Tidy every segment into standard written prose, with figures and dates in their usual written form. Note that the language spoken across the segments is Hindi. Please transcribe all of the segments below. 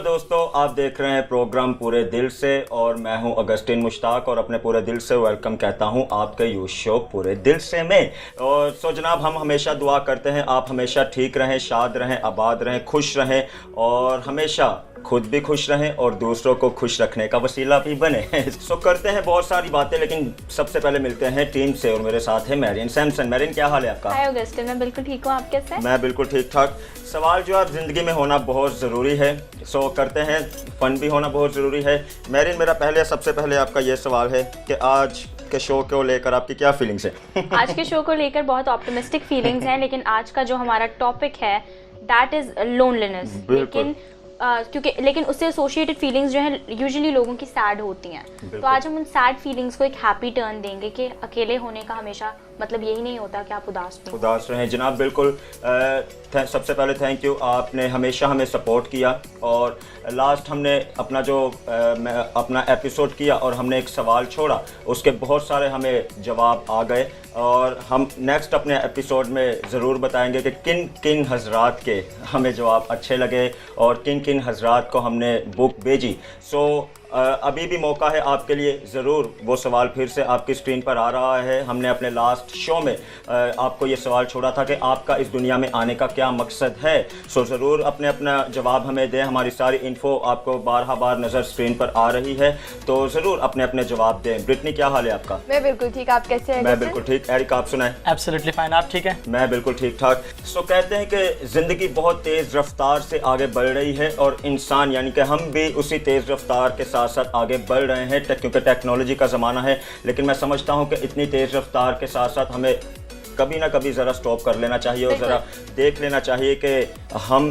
दोस्तों, आप देख रहे हैं प्रोग्राम पूरे दिल से और मैं हूं अगस्टिन मुश्ताक और अपने पूरे दिल से वेलकम कहता हूं आपके यूथ शो पूरे दिल से में। और सो जनाब, हम हमेशा दुआ करते हैं आप हमेशा ठीक रहें, शाद रहें, आबाद रहें, खुश रहें और हमेशा खुद भी खुश रहें और दूसरों को खुश रखने का वसीला भी बने। सो करते हैं बहुत सारी बातें, लेकिन सबसे पहले मिलते हैं टीम से और मेरे साथ है मैरियन सैमसन। मैरियन, क्या हाल है आपका? हाय अगस्टिन, मैं बिल्कुल ठीक हूँ, आप कैसे हैं? मैं बिल्कुल ठीक ठाक। सवाल जो आप ज़िंदगी में होना बहुत ज़रूरी है, सो करते हैं, फ़न भी होना बहुत ज़रूरी है। मैरियन, मेरा सबसे पहले आपका ये सवाल है कि आज के शो को लेकर आपकी क्या फीलिंग्स है? आज के शो को लेकर बहुत ऑप्टिमिस्टिक फीलिंग्स हैं, लेकिन आज का जो हमारा टॉपिक है दैट इज़ लोनलीनेस। लेकिन उससे एसोसिएटेड फीलिंग्स जो हैं यूजुअली लोगों की सैड होती हैं। तो आज हम उन सैड फीलिंग्स को एक हैप्पी टर्न देंगे कि अकेले होने का हमेशा मतलब यही नहीं होता कि आप उदास रहें। जनाब बिल्कुल। सबसे पहले थैंक यू, आपने हमेशा हमें सपोर्ट किया और लास्ट हमने अपना एपिसोड किया और हमने एक सवाल छोड़ा, उसके बहुत सारे हमें जवाब आ गए और हम नेक्स्ट अपने एपिसोड में ज़रूर बताएंगे कि किन किन हजरात के हमें जवाब अच्छे लगे और किन किन हजरात को हमने बुक भेजी। सो अभी भी मौका है आपके लिए, ज़रूर वो सवाल फिर से आपकी स्क्रीन पर आ रहा है। हमने अपने लास्ट शो में आपको ये सवाल छोड़ा था कि आपका इस दुनिया में आने का क्या मकसद है। सो ज़रूर अपना जवाब हमें दें। हमारी सारी इन्फो आपको बार नज़र स्क्रीन पर आ रही है, तो ज़रूर अपने जवाब दें। ब्रिटनी, क्या हाल है आपका? मैं बिल्कुल ठीक, आप कैसे हैं? मैं बिल्कुल ठीक। एरिक, आप सुनाएं? एब्सोल्युटली फाइन, आप ठीक है? मैं बिल्कुल ठीक ठाक। सो कहते हैं कि ज़िंदगी बहुत तेज़ रफ्तार से आगे बढ़ रही है और इंसान यानी कि हम भी उसी तेज़ रफ्तार के साथ आगे बढ़ रहे हैं क्योंकि टेक्नोलॉजी का ज़माना है। लेकिन मैं समझता हूं कि इतनी तेज़ रफ्तार के साथ साथ हमें कभी ना कभी ज़रा स्टॉप कर लेना चाहिए और ज़रा देख लेना चाहिए कि हम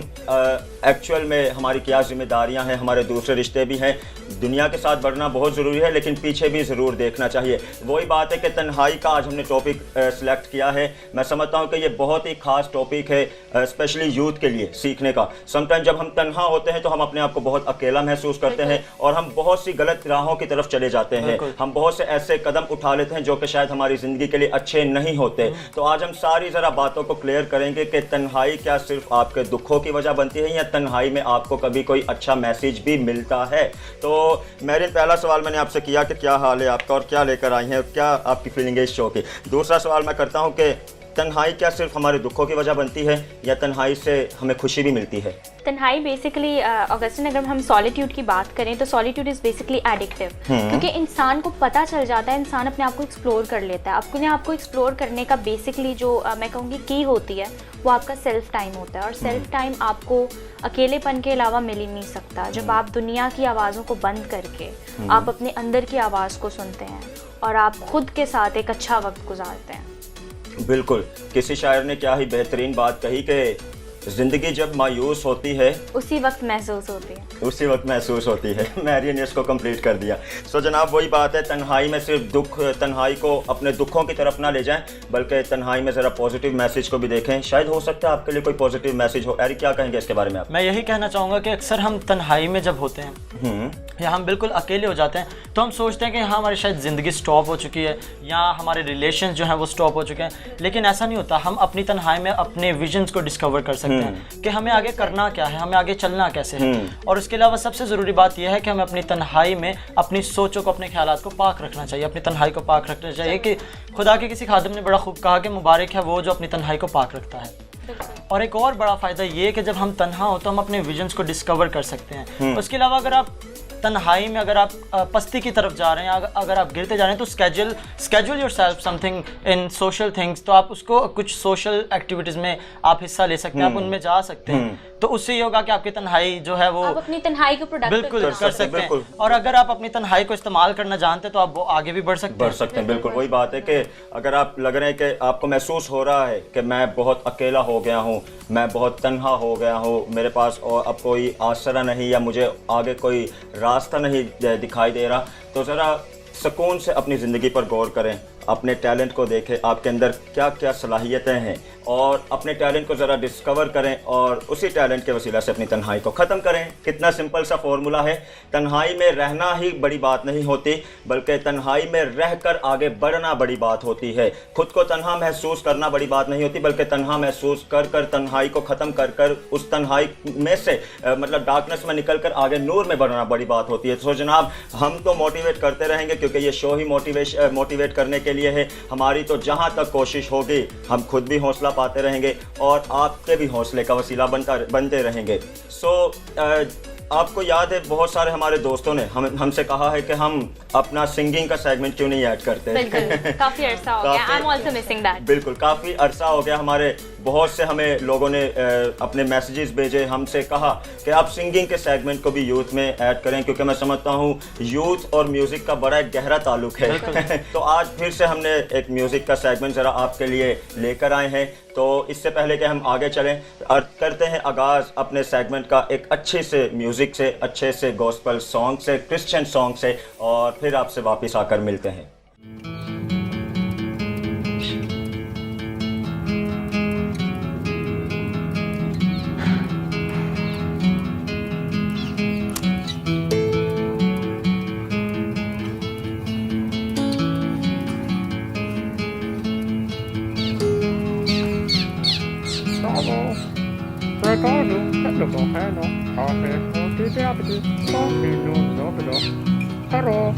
एक्चुअल में हमारी क्या जिम्मेदारियां हैं, हमारे दूसरे रिश्ते भी हैं। दुनिया के साथ बढ़ना बहुत ज़रूरी है, लेकिन पीछे भी ज़रूर देखना चाहिए। वही बात है कि तन्हाई का आज हमने टॉपिक सिलेक्ट किया है। मैं समझता हूं कि ये बहुत ही ख़ास टॉपिक है, स्पेशली यूथ के लिए सीखने का। समटाइम जब हम तन्हा होते हैं तो हम अपने आप को बहुत अकेला महसूस करते हैं और हम बहुत सी गलत राहों की तरफ चले जाते हैं। हम बहुत से ऐसे कदम उठा लेते हैं जो कि शायद हमारी ज़िंदगी के लिए अच्छे नहीं होते। तो आज हम सारी ज़रा बातों को क्लियर करेंगे कि तन्हाई क्या सिर्फ आपके दुखों की वजह बनती है या तन्हाई में आपको कभी कोई अच्छा मैसेज भी मिलता है। तो मैरियन, पहला सवाल मैंने आपसे किया कि क्या हाल है आपका और क्या लेकर आई हैं, क्या आपकी फीलिंग है इस शो की। दूसरा सवाल मैं करता हूं कि तन्हाई क्या सिर्फ हमारे दुखों की वजह बनती है या तन्हाई से हमें खुशी भी मिलती है? तन्हाई बेसिकली अगस्टिन, अगर हम सॉलिट्यूड की बात करें तो सॉलिट्यूड इज़ बेसिकली एडिक्टिव, क्योंकि इंसान को पता चल जाता है, इंसान अपने आप को एक्सप्लोर कर लेता है। अपने आप को एक्सप्लोर करने का बेसिकली जो मैं कहूँगी की होती है वो आपका सेल्फ टाइम होता है और सेल्फ टाइम आपको अकेलेपन के अलावा मिल ही नहीं सकता। जब आप दुनिया की आवाज़ों को बंद करके आप अपने अंदर की आवाज़ को सुनते हैं और आप खुद के साथ एक अच्छा वक्त गुजारते हैं। बिल्कुल, किसी शायर ने क्या ही बेहतरीन बात कही कि ज़िंदगी जब मायूस होती है उसी वक्त महसूस होती है। मैरियन ने इसको कंप्लीट कर दिया। सो जनाब, वही बात है, तन्हाई में सिर्फ तन्हाई को अपने दुखों की तरफ ना ले जाएं, बल्कि तन्हाई में ज़रा पॉजिटिव मैसेज को भी देखें। शायद हो सकता है आपके लिए कोई पॉजिटिव मैसेज हो। एरिक, क्या कहेंगे इसके बारे में आप? मैं यही कहना चाहूँगा कि अक्सर हम तन्हाई में जब होते हैं या हम बिल्कुल अकेले हो जाते हैं तो हम सोचते हैं कि हाँ, हमारी शायद ज़िंदगी स्टॉप हो चुकी है या हमारे रिलेशन जो हैं वो स्टॉप हो चुके हैं। लेकिन ऐसा नहीं होता। हम अपनी तन्हाई में अपने विजन्स को डिस्कवर कर सकते हैं कि हमें आगे करना क्या है, हमें आगे चलना कैसे है। और उसके अलावा सबसे ज़रूरी बात यह है कि हमें अपनी तन्हाई में अपनी सोचों को, अपने ख्यालात को पाक रखना चाहिए, अपनी तन्हाई को पाक रखना चाहिए। कि खुदा के किसी खादिम ने बड़ा खूब कहा कि मुबारक है वो जो अपनी तन्हाई को पाक रखता है। और एक और बड़ा फ़ायदा ये है कि जब हम तन्हा हो तो हम अपने विजन्स को डिस्कवर कर सकते हैं। उसके अलावा अगर आप तन्हाई में अगर आप पस्ती की तरफ जा रहे हैं, अगर आप गिरते जा रहे हैं तो schedule yourself something in social things. तो आप उसको कुछ सोशल एक्टिविटीज़ में आप हिस्सा ले सकते हैं, आप उनमें जा सकते हैं। तो उससे ये होगा कि आपकी तन्हाई जो है वो आप अपनी तन्हाई को प्रोडक्टिव बिल्कुल कर सकते हैं। और अगर आप अपनी तन्हाई को इस्तेमाल करना जानते हैं तो आप वो आगे भी बढ़ सकते हैं। बिल्कुल वही बात है कि अगर आप लग रहे हैं कि आपको महसूस हो रहा है कि मैं बहुत अकेला हो गया हूँ, मैं बहुत तन्हा हो गया हूँ, मेरे पास और अब कोई आसरा नहीं या मुझे आगे कोई रास्ता नहीं दिखाई दे रहा, तो ज़रा सुकून से अपनी ज़िंदगी पर गौर करें अपने टैलेंट को देखें, आपके अंदर क्या क्या सलाहियतें हैं, और अपने टैलेंट को ज़रा डिस्कवर करें और उसी टैलेंट के वसीला से अपनी तन्हाई को ख़त्म करें। कितना सिंपल सा फॉर्मूला है। तन्हाई में रहना ही बड़ी बात नहीं होती, बल्कि तन्हाई में रहकर आगे बढ़ना बड़ी बात होती है। खुद को तन्हा महसूस करना बड़ी बात नहीं होती, बल्कि तन्हा महसूस कर कर तन्हाई को ख़त्म कर कर उस तन्हाई में से मतलब डार्कनेस में निकल कर आगे नूर में बढ़ना बड़ी बात होती है। तो जनाब, हम तो मोटिवेट करते रहेंगे क्योंकि ये शो ही मोटिवेट करने के लिए है। हमारी तो जहाँ तक कोशिश होगी हम खुद भी हौसला पाते रहेंगे और आपके भी हौसले का वसीला बनते रहेंगे। आपको याद है बहुत सारे हमारे दोस्तों ने हमसे कहा है कि हम अपना सिंगिंग का सेगमेंट क्यों नहीं ऐड करते। बिल्कुल, काफी अरसा हो गया। I am also missing that. बिल्कुल, काफ़ी अरसा हो गया। हमारे बहुत से हमें लोगों ने अपने मैसेजेस भेजे, हमसे कहा कि आप सिंगिंग के सेगमेंट को भी यूथ में ऐड करें, क्योंकि मैं समझता हूँ यूथ और म्यूज़िक का बड़ा एक गहरा ताल्लुक है। तो आज फिर से हमने एक म्यूज़िक का सेगमेंट ज़रा आपके लिए लेकर आए हैं। तो इससे पहले कि हम आगे चलें और करते हैं आगाज़ अपने सेगमेंट का एक अच्छे से म्यूज़िक से, अच्छे से गॉस्पेल सॉन्ग से, क्रिश्चियन सॉन्ग से, और फिर आपसे वापस आकर मिलते हैं। Hello.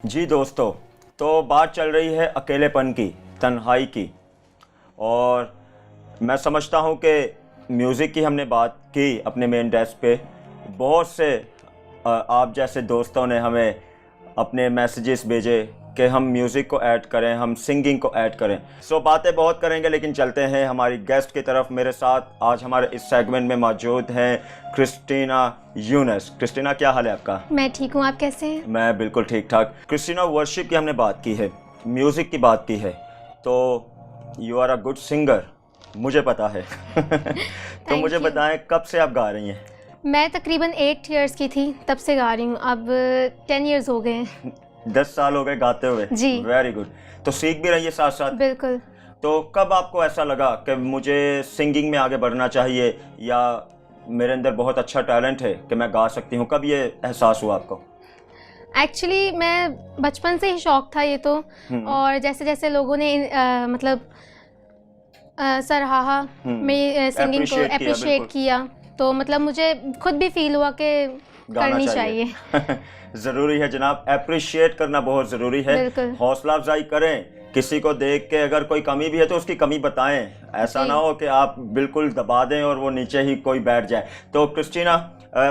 जी दोस्तों, तो बात चल रही है अकेलेपन की, तन्हाई की, और मैं समझता हूँ कि म्यूज़िक की हमने बात की अपने मेन डेस्क पे। बहुत से आप जैसे दोस्तों ने हमें अपने मैसेजेस भेजे कि हम म्यूज़िक को ऐड करें, हम सिंगिंग को ऐड करें। सो बातें बहुत करेंगे, लेकिन चलते हैं हमारी गेस्ट की तरफ। मेरे साथ आज हमारे इस सेगमेंट में मौजूद हैं क्रिस्टीना यूनस। क्रिस्टीना, क्या हाल है आपका? मैं ठीक हूँ, आप कैसे हैं? मैं बिल्कुल ठीक ठाक। क्रिस्टीना, वर्शिप की हमने बात की है, म्यूज़िक की बात की है, तो you are a good singer, मुझे पता है। तो मुझे बताएं, कब से आप गा रही हैं? मैं तकरीबन 8 इयर्स की थी तब से गा रही हूँ, अब 10 इयर्स हो गए हैं। 10 साल हो गए गाते हुए? जी। Very good. तो सीख भी रही है साथ साथ? बिल्कुल। तो कब आपको ऐसा लगा कि मुझे सिंगिंग में आगे बढ़ना चाहिए, या मेरे अंदर बहुत अच्छा टैलेंट है कि मैं गा सकती हूँ? कब ये एहसास हुआ आपको? एक्चुअली मैं बचपन से ही शौक था ये तो, और जैसे जैसे लोगों ने मतलब सराहा मेरी सिंगिंग को अप्रिशिएट किया, तो मतलब मुझे खुद भी फील हुआ कि करनी चाहिए। ज़रूरी है जनाब, अप्रिशिएट करना बहुत ज़रूरी है। हौसला अफजाई करें, किसी को देख के अगर कोई कमी भी है तो उसकी कमी बताएं, ऐसा ना हो कि आप बिल्कुल दबा दें और वो नीचे ही कोई बैठ जाए। तो क्रिस्टीना,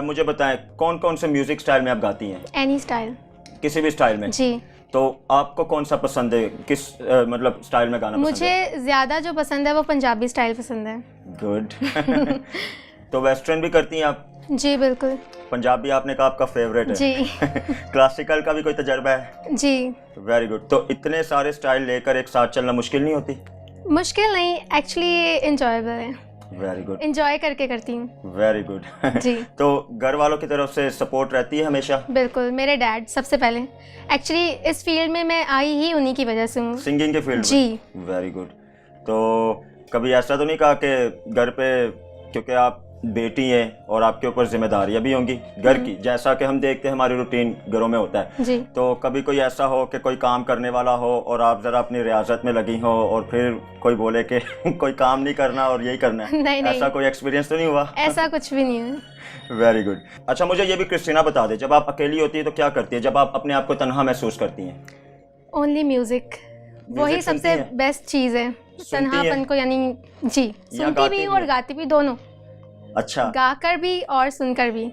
मुझे बताएं, कौन कौन से म्यूज़िक स्टाइल में आप गाती हैं? एनी स्टाइल, किसी भी स्टाइल में? जी। तो आपको कौन सा पसंद है, किस मतलब स्टाइल में गाना पसंद है? मुझे ज़्यादा जो पसंद है वो पंजाबी स्टाइल पसंद है। गुड। तो वेस्टर्न भी करती हैं आप? जी बिल्कुल। पंजाबी आपने कहा आपका फेवरेट है? जी। क्लासिकल का भी कोई तजर्बा है? जी। Very good. तो इतने सारे स्टाइल लेकर एक साथ चलना मुश्किल नहीं होती? मुश्किल नहीं, एक्चुअली इंजॉयबल है, वेरी गुड, इंजॉय करके करती हूँ। Very good. जी। तो घर वालों की तरफ से सपोर्ट रहती है हमेशा? बिल्कुल, मेरे डैड सबसे पहले, एक्चुअली इस फील्ड में मैं आई ही उन्हीं की वजह से हूँ, सिंगिंग के फील्ड जी। में? Very good. तो कभी ऐसा तो नहीं कहा कि घर पे, क्योंकि आप बेटी हैं और आपके ऊपर जिम्मेदारियां भी होंगी घर की, जैसा कि हम देखते हैं हमारी रूटीन घरों में होता है, जी। तो कभी कोई ऐसा हो कि कोई काम करने वाला हो और आप ज़रा अपनी रियाजत में लगी हो और फिर कोई बोले कि कोई काम नहीं करना और यही करना है? नहीं, ऐसा कोई एक्सपीरियंस तो नहीं हुआ? ऐसा कुछ भी नहीं है। Very good. अच्छा, मुझे ये भी क्रिस्टीना बता दे, जब आप अकेली होती है तो क्या करती है जब आप अपने आप को तन्हा महसूस करती हैं? ओनली म्यूजिक, वही सुनती सबसे हैं? बेस्ट चीज़ है तन्हापन को, यानी जी, सुनती गाती भी भी हूँ और हैं? गाती भी, दोनों, अच्छा, गाकर भी और सुनकर भी।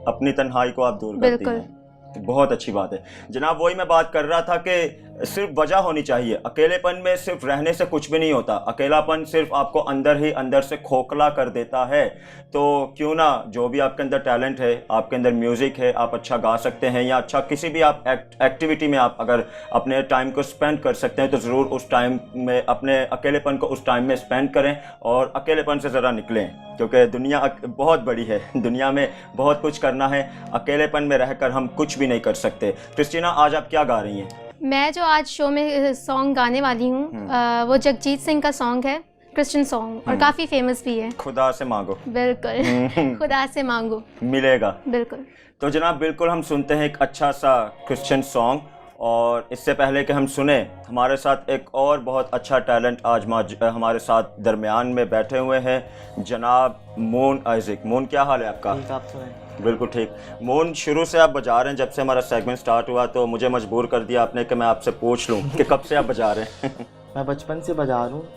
अपनी तन्हाई को आप दूर करती बिल्कुल। हैं, बहुत अच्छी बात है जनाब। वही मैं बात कर रहा था कि सिर्फ वजह होनी चाहिए, अकेलेपन में सिर्फ रहने से कुछ भी नहीं होता, अकेलापन सिर्फ आपको अंदर ही अंदर से खोखला कर देता है। तो क्यों ना, जो भी आपके अंदर टैलेंट है, आपके अंदर म्यूज़िक है, आप अच्छा गा सकते हैं या अच्छा किसी भी आप एक्टिविटी में आप अगर अपने टाइम को स्पेंड कर सकते हैं तो ज़रूर उस टाइम में, अपने अकेलेपन को उस टाइम में स्पेंड करें और अकेलेपन से ज़रा निकलें, क्योंकि दुनिया बहुत बड़ी है, दुनिया में बहुत कुछ करना है, अकेलेपन में रहकर हम कुछ भी नहीं कर सकते। क्रिस्टीना, आज आप क्या गा रही हैं? मैं जो आज शो में सॉन्ग गाने वाली हूँ वो जगजीत सिंह का सॉन्ग है, क्रिश्चियन सॉन्ग, और काफ़ी फेमस भी है। खुदा से मांगो। बिल्कुल, खुदा से मांगो, मिलेगा। बिल्कुल। तो जनाब, बिल्कुल हम सुनते हैं एक अच्छा सा क्रिश्चियन सॉन्ग, और इससे पहले कि हम सुने, हमारे साथ एक और बहुत अच्छा टैलेंट आज हमारे साथ दरमियान में बैठे हुए हैं, जनाब मून आइज़िक। मून, क्या हाल है आपका? ठीक, आप सुनाएं। बिल्कुल ठीक। मून, शुरू से आप बजा रहे हैं, जब से हमारा सेगमेंट स्टार्ट हुआ तो मुझे मजबूर कर दिया आपने कि मैं आपसे पूछ लूं कि कब से आप बजा रहे हैं? मैं बचपन से बजा रहा हूँ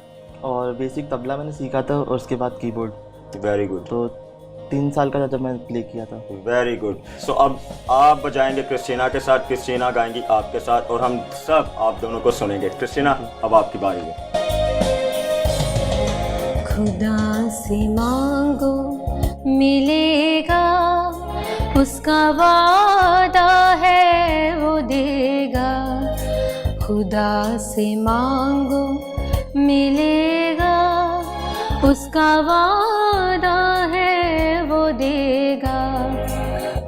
और बेसिक तबला मैंने सीखा था और उसके बाद कीबोर्ड। Very good. तो 3 साल का था जब मैंने प्ले किया था। Very good. सो अब आप बजाएंगे क्रिस्टीना के साथ, क्रिस्टीना गाएंगी आपके साथ, और हम सब आप दोनों को सुनेंगे। क्रिस्टीना, अब आपकी बारी है। खुदा से मांगो मिलेगा, उसका वादा है वो देगा। खुदा से मांगो मिलेगा, उसका वादा है वो देगा।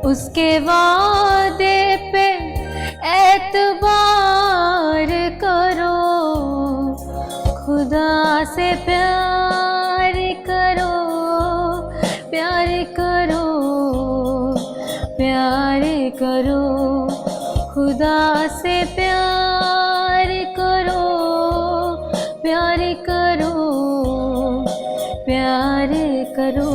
उसके वादे पे एतबार करो, खुदा से प्यार करो, प्यार करो, प्यार करो, खुदा से प्यार करो, प्यार करो, प्यार करो।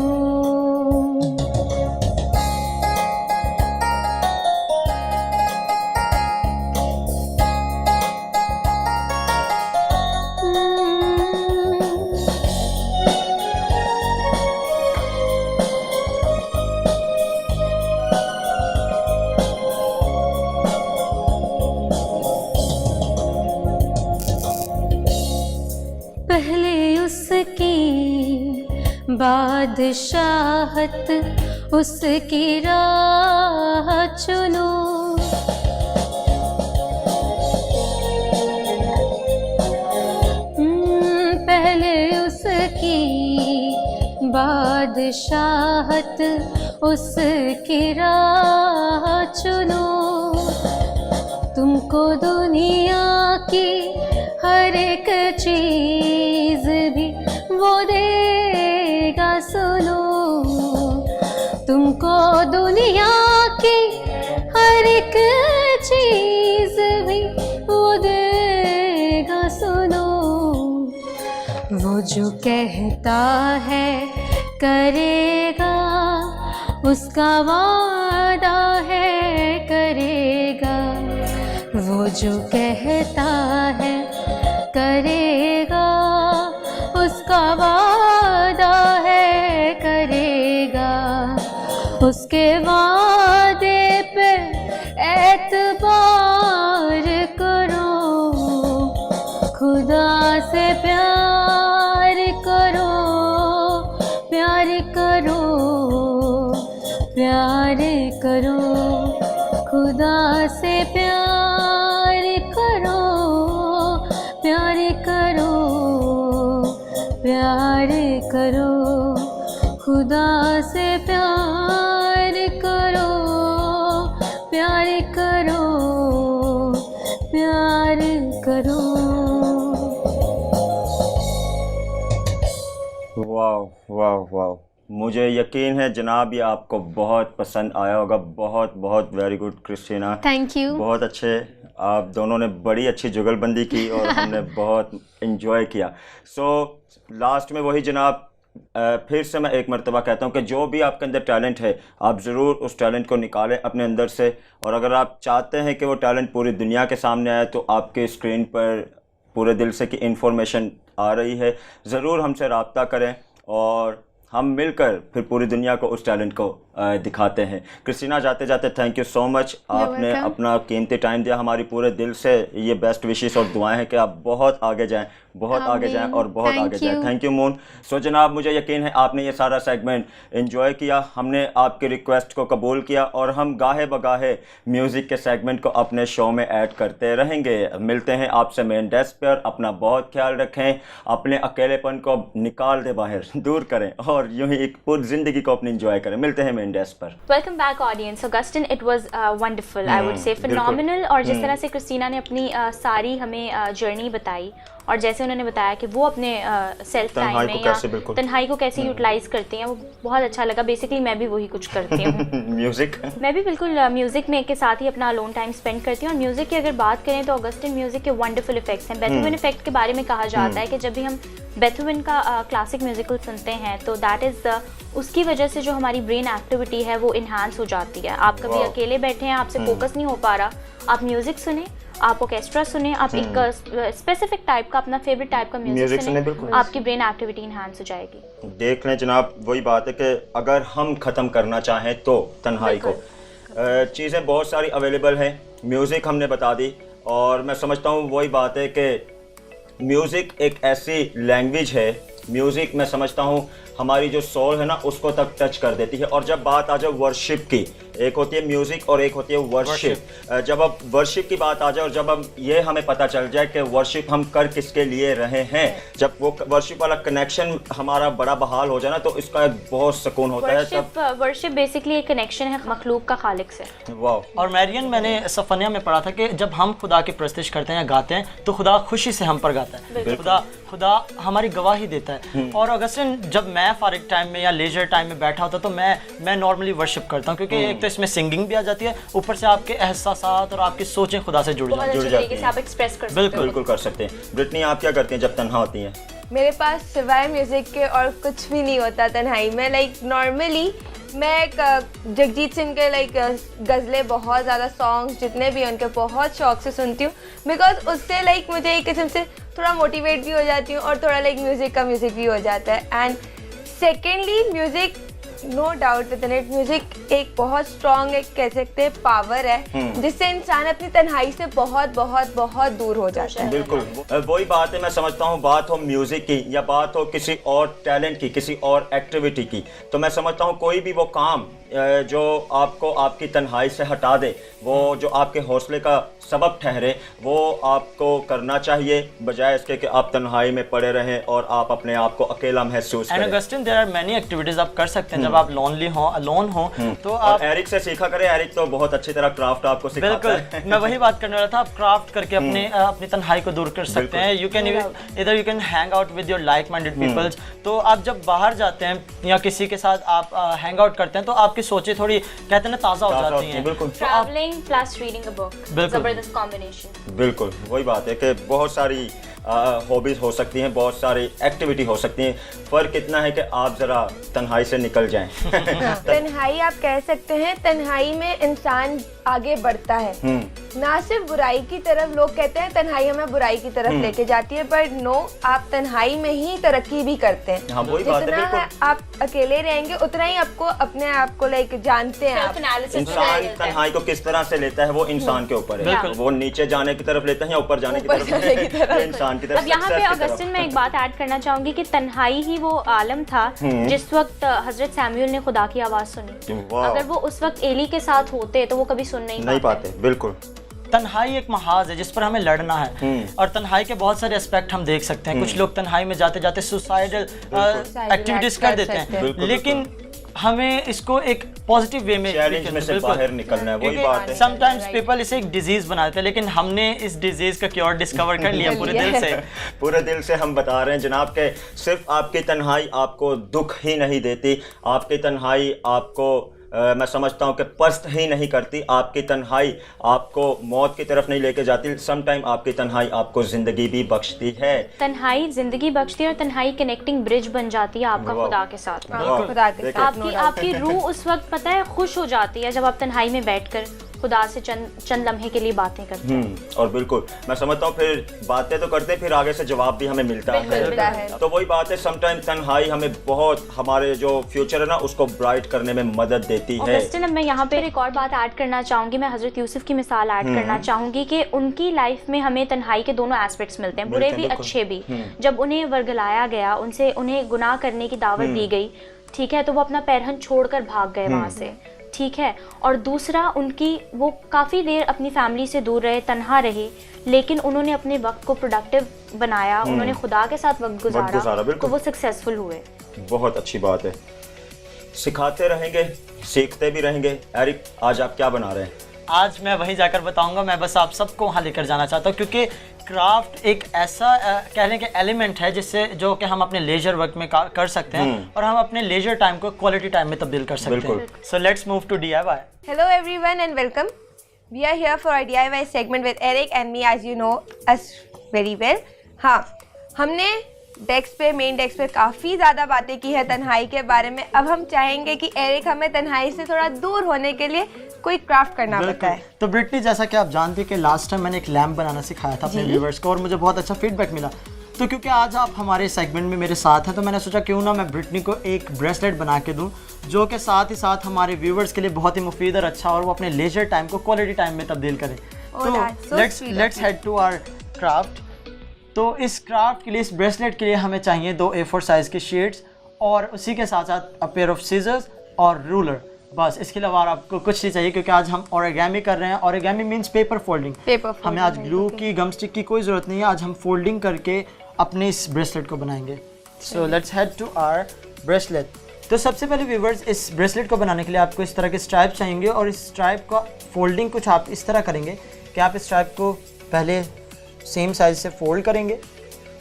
पहले उसकी बादशाहत, उसकी राह चुनो। पहले उसकी बादशाहत, उसकी राह चुनो। तुमको दुनिया की हर एक चीज भी वो देगा, सुनो। तुमको दुनिया की हर एक चीज भी वो देगा, सुनो। वो जो कहता है करेगा, उसका वादा है करेगा। वो जो कहता है करेगा, उसका वादा है करेगा। उसके वादे पे एतबार करो, खुदा से प्यार करो, प्यार करो, प्यार करो, खुदा से प्यार करो, प्यार करो, प्यार करो, खुदा से प्यार करो, प्यार करो, प्यार करो। वाह वाह वाह, मुझे यकीन है जनाब ये आपको बहुत पसंद आया होगा। बहुत बहुत very good Christina, thank you. बहुत अच्छे, आप दोनों ने बड़ी अच्छी जुगलबंदी की और हमने बहुत इन्जॉय किया। सो लास्ट में वही जनाब, फिर से मैं एक मरतबा कहता हूँ कि जो भी आपके अंदर टैलेंट है आप ज़रूर उस टैलेंट को निकालें अपने अंदर से, और अगर आप चाहते हैं कि वो टैलेंट पूरी दुनिया के सामने आए तो आपके स्क्रीन पर पूरे दिल से की इन्फॉर्मेशन आ रही है, ज़रूर हमसे रब्ता करें और हम मिलकर फिर पूरी दुनिया को उस टैलेंट को दिखाते हैं। क्रिस्टीना, जाते जाते थैंक यू सो मच, आपने अपना कीमती टाइम दिया। हमारी पूरे दिल से ये बेस्ट विशेस और दुआएं हैं कि आप बहुत आगे जाएं, बहुत आगे जाएं और बहुत आगे जाएं। Thank you moon. सो जनाब, मुझे यकीन है आपने ये सारा सेगमेंट एंजॉय किया, हमने आपकी रिक्वेस्ट को कबूल किया और हम गाहे बगाहे म्यूज़िक के सेगमेंट को अपने शो में ऐड करते रहेंगे। मिलते हैं आपसे मेन डेस्क पर। अपना बहुत ख्याल रखें, अपने अकेलेपन को निकाल दे बाहर, दूर करें और यूँ ही एक पूरी ज़िंदगी को अपनी इंजॉय करें। मिलते हैं मेन डेस्क पर। Welcome back audience. Augustine, it was wonderful, I would say phenomenal. और जिस तरह से क्रिस्टीना ने अपनी सारी हमें जर्नी बताई और जैसे उन्होंने बताया कि वो अपने सेल्फ टाइम में या तन्हाई को कैसे यूटिलाइज करते हैं, वो बहुत अच्छा लगा। बेसिकली मैं भी वही कुछ करती हूँ। म्यूजिक, मैं भी बिल्कुल म्यूजिक में के साथ ही अपना अलोन टाइम स्पेंड करती हूँ। और म्यूजिक की अगर बात करें तो ऑगस्टिन म्यूजिक के वंडरफुल इफेक्ट्स हैं। बेथोवन इफेक्ट के बारे में कहा जाता है कि जब भी हम बेथोवन का क्लासिक म्यूजिकल सुनते हैं तो दैट इज़ उसकी वजह से जो हमारी ब्रेन एक्टिविटी है वो इन्हांस हो जाती है। आप कभी अकेले बैठे हैं, आपसे फोकस नहीं हो पा रहा, आप म्यूजिक सुने, आप ऑर्केस्ट्रा सुने, आप एक स्पेसिफिक टाइप का अपना फेवरेट टाइप का म्यूजिक सुने, आपकी ब्रेन एक्टिविटी इन्हांस हो जाएगी। देख लें जनाब, वही बात है कि अगर हम ख़त्म करना चाहें तो तन्हाई को, चीज़ें बहुत सारी अवेलेबल हैं। म्यूज़िक हमने बता दी और मैं समझता हूँ वही बात है कि म्यूज़िक एक ऐसी लैंग्वेज है, म्यूज़िक मैं समझता हूँ हमारी जो सोल है ना उसको तक टच कर देती है। और जब बात आ जाए वर्शिप की, एक होती है म्यूज़िक और एक होती है वर्शिप। जब अब वर्शिप की बात आ जाए और जब अब ये हमें पता चल जाए कि वर्शिप हम कर किसके लिए रहे हैं, जब वो वर्शिप वाला कनेक्शन हमारा बड़ा बहाल हो जाए ना तो इसका एक बहुत सुकून होता है। वर्शिप बेसिकली एक कनेक्शन है मखलूक का खालिक से। वाह। और मैरियन, मैंने सफनिया में पढ़ा था कि जब हम खुदा की प्रस्तिश करते हैं या गाते हैं तो खुदा खुशी से हम पर गाता है, खुदा हमारी गवाही देता है। और अगस्टिन, जब मैं फारिग टाइम में या लेजर टाइम में बैठा होता तो मैं नॉर्मली वर्शिप करता हूँ, क्योंकि एक तो इसमें सिंगिंग भी आ जाती है, ऊपर से आपके एहसासात और आपकी सोचें खुदा से जुड़ जाती हैं, आप एक्सप्रेस कर सकते हैं। बिल्कुल कर सकते हैं। ब्रिटनी, आप क्या करती हैं जब तन्हा होती हैं? मेरे पास सिवाय म्यूजिक के और कुछ भी नहीं होता तन्हाई में। नॉर्मली मैं जगजीत सिंह के गज़लें, बहुत ज़्यादा सॉन्ग्स जितने भी उनके बहुत शौक से सुनती हूँ, बिकॉज उससे मुझे एक किस्म से थोड़ा मोटिवेट भी हो जाती हूँ और थोड़ा म्यूज़िक भी हो जाता है। And secondly music, no doubt with it, music एक बहुत स्ट्रॉन्ग, एक कह सकते हैं पावर है जिससे इंसान अपनी तन्हाई से बहुत बहुत बहुत दूर हो जाता है। बिल्कुल वही बात है। मैं समझता हूँ बात हो म्यूजिक की या बात हो किसी और टैलेंट की, किसी और एक्टिविटी की, तो मैं समझता हूँ कोई भी वो काम जो आपको आपकी तन्हाई से हटा दे, वो जो आपके हौसले का सबब ठहरे, वो आपको करना चाहिए, बजाय इसके कि आप तन्हाई में पड़े रहें और आप अपने आप को अकेला महसूस करें। Augustine, there are many activities आप कर सकते हैं जब आप लोनली हो, अलोन हो, तो आप एरिक से सीखा करें। एरिक तो बहुत अच्छी तरह क्राफ्ट आपको सिखाता है। बिल्कुल, मैं वही बात करने वाला था। आप क्राफ्ट करके अपनी तन्हाई को दूर कर सकते हैं। You can hang out with your like minded peoples. तो आप जब बाहर जाते हैं या किसी के साथ आप हैंग आउट करते हैं तो आपकी सोचें थोड़ी, कहते हैं ना, ताज़ा हो जाती हैं। बिल्कुल, travelling plus reading a book, जबरदस्त कॉम्बिनेशन। बिल्कुल वही बात है कि बहुत सारी हॉबीज़ हो सकती हैं, बहुत सारी एक्टिविटी हो सकती हैं, फ़र्क इतना है कि आप ज़रा तन्हाई से निकल जाएं। तन्हाई आप कह सकते हैं, तन्हाई में इंसान आगे बढ़ता है, ना सिर्फ बुराई की तरफ। लोग कहते हैं तन्हाई हमें बुराई की तरफ लेके जाती है, पर नो, आप तन्हाई में ही तरक्की भी करते हैं। हाँ, वही बात है, जितना आप अकेले रहेंगे उतना ही आपको अपने आप को जानते हैं। इंसान तन्हाई को किस तरह से लेता है वो इंसान के ऊपर है। वो नीचे जाने की तरफ लेता है या ऊपर जाने की तरफ, इंसान की तरफ। अब यहाँ पे ऑगस्टिन में एक बात ऐड करना चाहूंगी कि तन्हाई ही वो आलम था जिस वक्त हजरत सैमुअल ने खुदा की आवाज सुनी। अगर वो उस वक्त एली के साथ होते तो वो कभी सुन नहीं पाते। बिल्कुल तन्हाई एक महाज है जिस पर हमें लड़ना है, और तन्हाई के बहुत सारे एस्पेक्ट हम देख सकते हैं। कुछ लोग तन्हाई में जाते जाते सुसाइडल एक्टिविटीज कर देते हैं, लेकिन हमें इसको एक पॉजिटिव वे में चैलेंज में से बाहर निकलना है, वही बात है। समटाइम्स पीपल इसे एक डिजीज बना देते हैं, लेकिन हमने इस डिजीज का क्योर डिस्कवर कर लिया पूरे दिल से। पूरे दिल से हम बता रहे हैं जनाब के सिर्फ आपकी तन्हाई आपको दुख ही नहीं देती, आपकी तन्हाई आपको मैं समझता हूँ कि पस्त ही नहीं करती, आपकी तन्हाई आपको मौत की तरफ नहीं लेके जाती, सम टाइम आपकी तन्हाई आपको ज़िंदगी भी बख्शती है। तन्हाई ज़िंदगी बख्शती है और तन्हाई कनेक्टिंग ब्रिज बन जाती है आपका खुदा के साथ। खुदा के साथ आपकी रूह उस वक्त पता है खुश हो जाती है जब आप तन्हाई में बैठकर खुदा से चंद लम्हे के लिए बातें करते हैं। और बिल्कुल मैं समझता हूँ फिर बातें तो करते फिर आगे से जवाब भी हमें मिलता है। तो वही बात है, समटाइम तन्हाई हमें बहुत हमारे जो फ्यूचर है ना उसको ब्राइट करने में मदद देती है। ऑगस्टिन, मैं यहाँ पे एक और बात ऐड करना चाहूँगी, मैं हज़रत यूसुफ की मिसाल ऐड करना चाहूँगी कि उनकी लाइफ में हमें तन्हाई के दोनों एस्पेक्ट्स मिलते हैं, बुरे भी अच्छे भी। जब उन्हें वर्गलाया गया, उन्हें गुनाह करने की दावत दी गई, ठीक है, तो वो अपना पैरहन छोड़कर भाग गए वहाँ से, ठीक है। और दूसरा, वो काफ़ी देर अपनी फैमिली से दूर रहे, तन्हा रहे, लेकिन उन्होंने अपने वक्त को प्रोडक्टिव बनाया, उन्होंने खुदा के साथ वक्त गुजारा, तो वो सक्सेसफुल हुए। बहुत अच्छी बात है, सिखाते रहेंगे, सीखते भी रहेंगे। एरिक, आज आप क्या बना रहे हैं? आज मैं वहीं जाकर बताऊंगा, मैं बस आप सबको वहाँ लेकर जाना चाहता हूँ, क्योंकि क्राफ्ट एक ऐसा कहने के एलिमेंट है जिससे जो कि हम अपने लेजर वर्क में कर सकते हैं और हम अपने लेजर टाइम को क्वालिटी टाइम में तब्दील कर सकते हैं। So let's move to DIY। Hello everyone and welcome. We are here for our DIY segment with Eric and me, as you know us very well. हाँ, हमने मेन डेस्क पे काफ़ी ज़्यादा बातें की है तन्हाई के बारे में। अब हम चाहेंगे कि एरिक हमें तन्हाई से थोड़ा दूर होने के लिए कोई क्राफ्ट करना बताए। तो ब्रिटनी, जैसा कि आप जानती हैं कि लास्ट टाइम मैंने एक लैम्प बनाना सिखाया था अपने व्यूअर्स को और मुझे बहुत अच्छा फीडबैक मिला। तो क्योंकि आज आप हमारे सेगमेंट में मेरे साथ हैं, तो मैंने सोचा क्यों ना मैं ब्रिटनी को एक ब्रेसलेट बना के दूँ जो कि साथ ही साथ हमारे व्यूअर्स के लिए बहुत ही मुफीद और अच्छा, और वो अपने लेजर टाइम को क्वालिटी टाइम में तब्दील करें। तो let's head to our craft. तो इस क्राफ्ट के लिए, इस ब्रेसलेट के लिए हमें चाहिए 2 A4 साइज़ के शीट्स और उसी के साथ साथ अ पेयर ऑफ सीजर्स और रूलर। बस, इसके अलावा आपको कुछ नहीं चाहिए, क्योंकि आज हम ओरिगेमी कर रहे हैं। Origami means paper folding. हमें आज ग्लू की, गम स्टिक की कोई ज़रूरत नहीं है। आज हम फोल्डिंग करके अपने इस ब्रेसलेट को बनाएंगे। So let's head to our bracelet. तो सबसे पहले व्यूअर्स, इस ब्रेसलेट को बनाने के लिए आपको इस तरह के स्ट्राइप चाहिए, और इस स्ट्राइप का फोल्डिंग कुछ आप इस तरह करेंगे कि आप इस स्ट्राइप को पहले सेम साइज़ से फोल्ड करेंगे,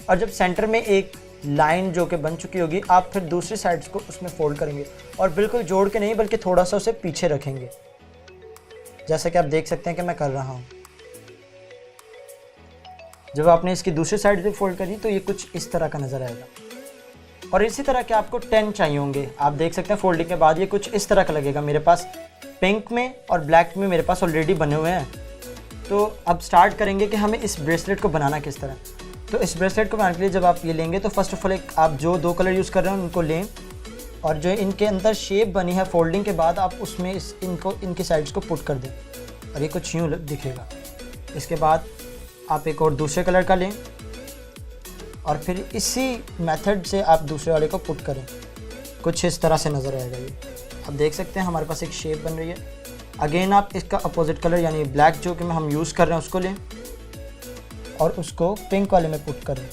और जब सेंटर में एक लाइन जो कि बन चुकी होगी, आप फिर दूसरी साइड्स को उसमें फोल्ड करेंगे, और बिल्कुल जोड़ के नहीं बल्कि थोड़ा सा उसे पीछे रखेंगे, जैसा कि आप देख सकते हैं कि मैं कर रहा हूँ। जब आपने इसकी दूसरी साइड भी फोल्ड करी तो ये कुछ इस तरह का नज़र आएगा, और इसी तरह के आपको 10 चाहिए होंगे। आप देख सकते हैं फोल्डिंग के बाद ये कुछ इस तरह का लगेगा। मेरे पास पिंक में और ब्लैक में मेरे पास ऑलरेडी बने हुए हैं। तो अब स्टार्ट करेंगे कि हमें इस ब्रेसलेट को बनाना किस तरह। तो इस ब्रेसलेट को बनाने के लिए जब आप ये लेंगे तो फर्स्ट ऑफ ऑल आप जो 2 कलर यूज़ कर रहे हैं उनको लें, और जो इनके अंदर शेप बनी है फोल्डिंग के बाद आप उसमें इनकी साइड्स को पुट कर दें, और ये कुछ यूँ दिखेगा। इसके बाद आप एक और दूसरे कलर का लें, और फिर इसी मेथड से आप दूसरे वाले को पुट करें। कुछ इस तरह से नज़र आएगा ये। आप देख सकते हैं हमारे पास एक शेप बन रही है। अगेन आप इसका अपोजिट कलर यानी ब्लैक जो कि हम यूज़ कर रहे हैं उसको लें, और उसको पिंक वाले में पुट करें।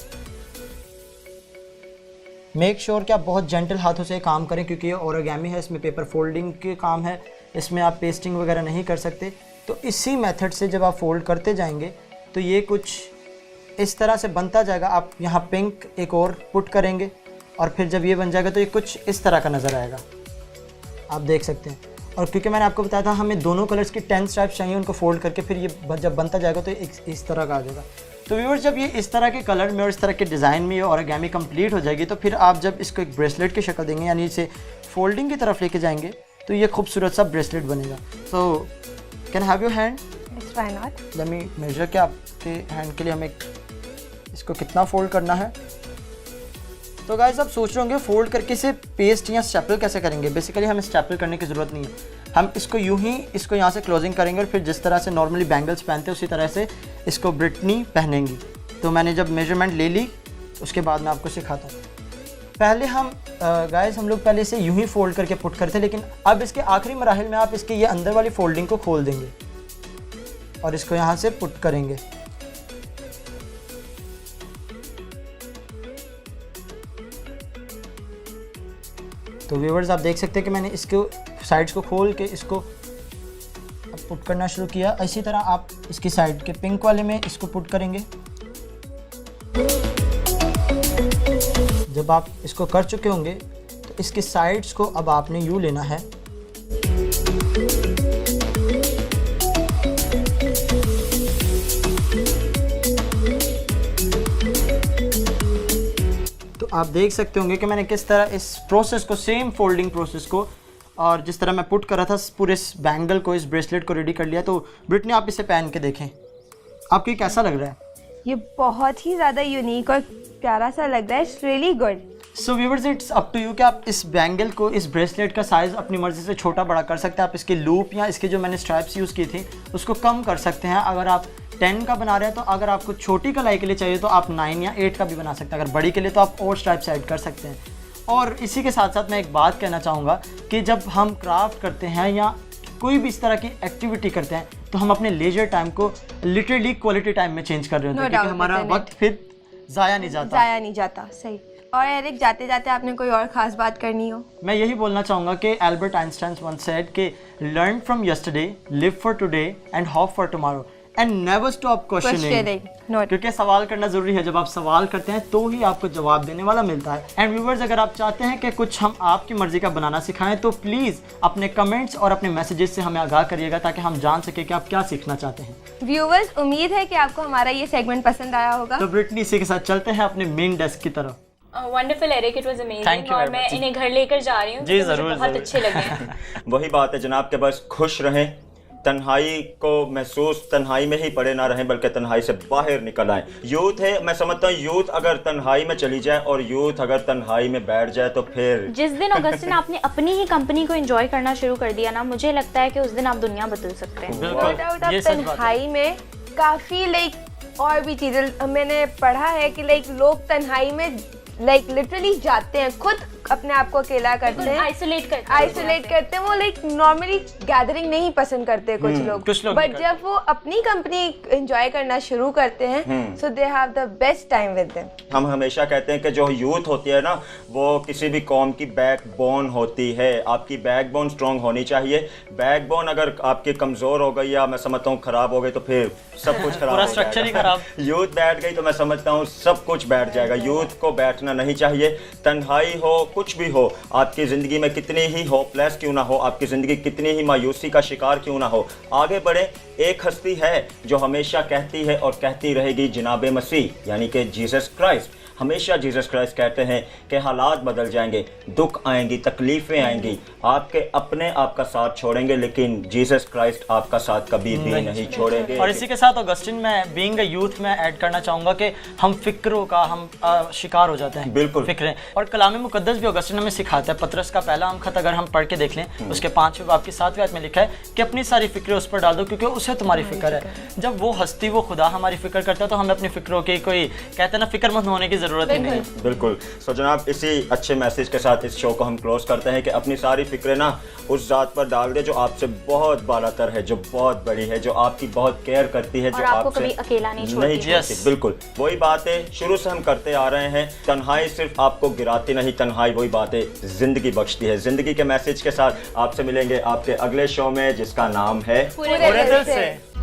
मेक श्योर कि आप बहुत जेंटल हाथों से काम करें, क्योंकि ये ओरिगेमी है, इसमें पेपर फोल्डिंग के काम है, इसमें आप पेस्टिंग वगैरह नहीं कर सकते। तो इसी मेथड से जब आप फोल्ड करते जाएंगे तो ये कुछ इस तरह से बनता जाएगा। आप यहाँ पिंक एक और पुट करेंगे, और फिर जब ये बन जाएगा तो ये कुछ इस तरह का नज़र आएगा, आप देख सकते हैं। और क्योंकि मैंने आपको बताया था हमें दोनों कलर्स की 10 स्ट्राइप्स चाहिए, उनको फोल्ड करके फिर ये जब बनता जाएगा तो इस तरह का आ जाएगा। तो व्यूअर्स, जब ये इस तरह के कलर में और इस तरह के डिज़ाइन में ये ओरिगेमी कंप्लीट हो जाएगी, तो फिर आप जब इसको एक ब्रेसलेट की शक्ल देंगे यानी इसे फोल्डिंग की तरफ लेके जाएंगे तो ये खूबसूरत सा ब्रेसलेट बनेगा। So can have your hand? Why not? Let me measure के आपके हैंड के लिए हमें इसको कितना फोल्ड करना है। तो गाइस, आप सोच रहे होंगे फोल्ड करके इसे पेस्ट या स्टेपल कैसे करेंगे। बेसिकली हमें स्टेपल करने की ज़रूरत नहीं है, हम इसको यूं ही इसको यहाँ से क्लोजिंग करेंगे, और फिर जिस तरह से नॉर्मली बैंगल्स पहनते हैं उसी तरह से इसको ब्रिटनी पहनेंगी। तो मैंने जब मेजरमेंट ले ली उसके बाद मैं आपको सिखाता हूँ। पहले हम गाइस हम लोग पहले इसे यूं ही फोल्ड करके पुट करते, लेकिन अब इसके आखिरी मराहिल में आप इसके ये अंदर वाली फोल्डिंग को खोल देंगे, और इसको यहाँ से पुट करेंगे। तो व्यूवर्स आप देख सकते हैं कि मैंने इसको साइड्स को खोल के इसको पुट करना शुरू किया। इसी तरह आप इसकी साइड के पिंक वाले में इसको पुट करेंगे। जब आप इसको कर चुके होंगे तो इसके साइड्स को अब आपने यूँ लेना है, तो आप देख सकते होंगे कि मैंने किस तरह इस प्रोसेस को, सेम फोल्डिंग प्रोसेस को, और जिस तरह मैं पुट कर रहा था पूरे इस बैंगल को, इस ब्रेसलेट को रेडी कर लिया। तो ब्रिटनी आप इसे पहन के देखें, आपको ये कैसा लग रहा है? ये बहुत ही ज़्यादा यूनिक और प्यारा सा लग रहा है। It's really good. So viewers it's up to you कि आप इस बैंगल को, इस ब्रेसलेट का साइज़ अपनी मर्ज़ी से छोटा बड़ा कर सकते हैं। आप इसके लूप या इसके जो मैंने स्ट्रैप्स यूज़ की थी उसको कम कर सकते हैं। अगर आप 10 का बना रहे हैं तो अगर आपको छोटी कलाई के लिए चाहिए तो आप 9 या 8 का भी बना सकते हैं। अगर बड़ी के लिए तो आप और स्ट्रैप्स ऐड कर सकते हैं। और इसी के साथ साथ मैं एक बात कहना चाहूँगा कि जब हम क्राफ्ट करते हैं या कोई भी इस तरह की एक्टिविटी करते हैं तो हम अपने लेजर टाइम को लिटरली क्वालिटी टाइम में चेंज कर रहे होते हैं, क्योंकि हमारा वक्त फिर ज़ाया नहीं जाता। सही। और एरिक, जाते जाते आपने कोई और ख़ास बात करनी हो? मैं यही बोलना चाहूँगा कि एल्बर्ट आइंस्टाइन वंस सेड कि learn from yesterday, live for today and hope for tomorrow and never stop questioning. क्योंकि सवाल करना ज़रूरी है। जब आप सवाल करते हैं तो ही आपको जवाब देने वाला मिलता है। एंड व्यूवर्स, अगर आप चाहते हैं कि कुछ हम आपकी मर्ज़ी का बनाना सिखाएं तो प्लीज़ अपने कमेंट्स और अपने मैसेजेस से हमें आगाह करिएगा ताकि हम जान सकें कि आप क्या सीखना चाहते हैं। व्यूवर्स, उम्मीद है कि आपको हमारा ये सेगमेंट पसंद आया होगा। तो ब्रिटनी, इसी के साथ चलते हैं अपने मेन डेस्क की तरफ। Wonderful Eric, it was Thank amazing. you और very मैं much. इन्हें घर लेकर जा रही हूँ, जी, मुझे ज़रूर, बहुत ज़रूर। अच्छे लगे। वही बात है जनाब के बस खुश रहें, तन्हाई को महसूस तन्हाई में ही पड़े ना रहें बल्कि तन्हाई से बाहर निकल आएं। यूथ है, मैं समझता हूँ यूथ अगर तन्हाई में चली जाए और यूथ अगर तन्हाई में बैठ जाए तो फिर जिस दिन ऑगस्टिन आपने अपनी ही कंपनी को एंजॉय करना शुरू कर दिया ना, मुझे लगता है कि उस दिन आप दुनिया बदल सकते हैं। No doubt. अब ये सच बात है। तन्हाई में काफ़ी और भी चीज़ें मैंने पढ़ा है कि लोग तन्हाई में लिटरली जाते हैं, खुद अपने आप को अकेला करते हैं, आइसोलेट करते हैं। वो नॉर्मली गैदरिंग नहीं पसंद करते कुछ लोग, बट जब वो अपनी कंपनी एंजॉय करना शुरू करते हैं so they have the best time with them. हम हमेशा कहते हैं कि जो यूथ होती है ना वो किसी भी कौम की बैकबोन होती है। आपकी बैकबोन स्ट्रांग होनी चाहिए। बैकबोन अगर आपकी कमज़ोर हो गई या मैं समझता हूँ ख़राब हो गई तो फिर सब कुछ खराब पूरा हो स्ट्रक्चर ही जाएगा। खराब। यूथ बैठ गई तो मैं समझता हूँ सब कुछ बैठ जाएगा। यूथ को बैठना नहीं चाहिए। तन्हाई हो, कुछ भी हो, आपकी ज़िंदगी में कितनी ही होपलेस क्यों ना हो, आपकी ज़िंदगी कितनी ही मायूसी का शिकार क्यों ना हो, आगे बढ़े। एक हस्ती है जो हमेशा कहती है और कहती रहेगी, जनाब मसीह यानी कि जीसस क्राइस्ट। हमेशा जीसस क्राइस्ट कहते हैं कि हालात बदल जाएंगे, दुख आएंगी, तकलीफ़ें आएंगी, आपके अपने आपका साथ छोड़ेंगे, लेकिन जीसस क्राइस्ट आपका साथ कभी भी नहीं छोड़ेंगे। और इसी के साथ ऑगस्टिन, मैं बीइंग अ यूथ में ऐड करना चाहूँगा कि हम फिक्रों का हम शिकार हो जाते हैं। बिल्कुल। फिक्रें, और कलाम मुकद्दस भी ऑगस्टिन हमें सिखाता है। पतरस का पहला खत अगर हम पढ़ के देख लें, उसके 5वें बाब की 7वें आयत में लिखा है कि अपनी सारी फिक्रें उस पर डाल दो क्योंकि उसे तुम्हारी फिक्र है। जब वो हस्ती, वो खुदा हमारी फिक्र करता है तो हमें अपनी फिक्रों की कोई, कहते हैं ना, फिक्रमंद होने की ज़रूरत ही नहीं। बिल्कुल। सो जनाब, इसी अच्छे मैसेज के साथ इस शो को हम क्लोज करते हैं कि अपनी सारी फिक्रें ना उस ज़ात पर डाल दे जो आपसे बहुत बालातर है, जो बहुत बड़ी है, जो आपकी बहुत केयर करती है, जो आपको आपसे कभी अकेला नहीं छोड़ती। छोड़ती। बिल्कुल वही बात है, शुरू से हम करते आ रहे हैं। तन्हाई सिर्फ आपको गिराती नहीं, तन्हाई वही बात है ज़िंदगी बख्शती है। ज़िंदगी के मैसेज के साथ आपसे मिलेंगे आपके अगले शो में जिसका नाम है पूरे दिल से।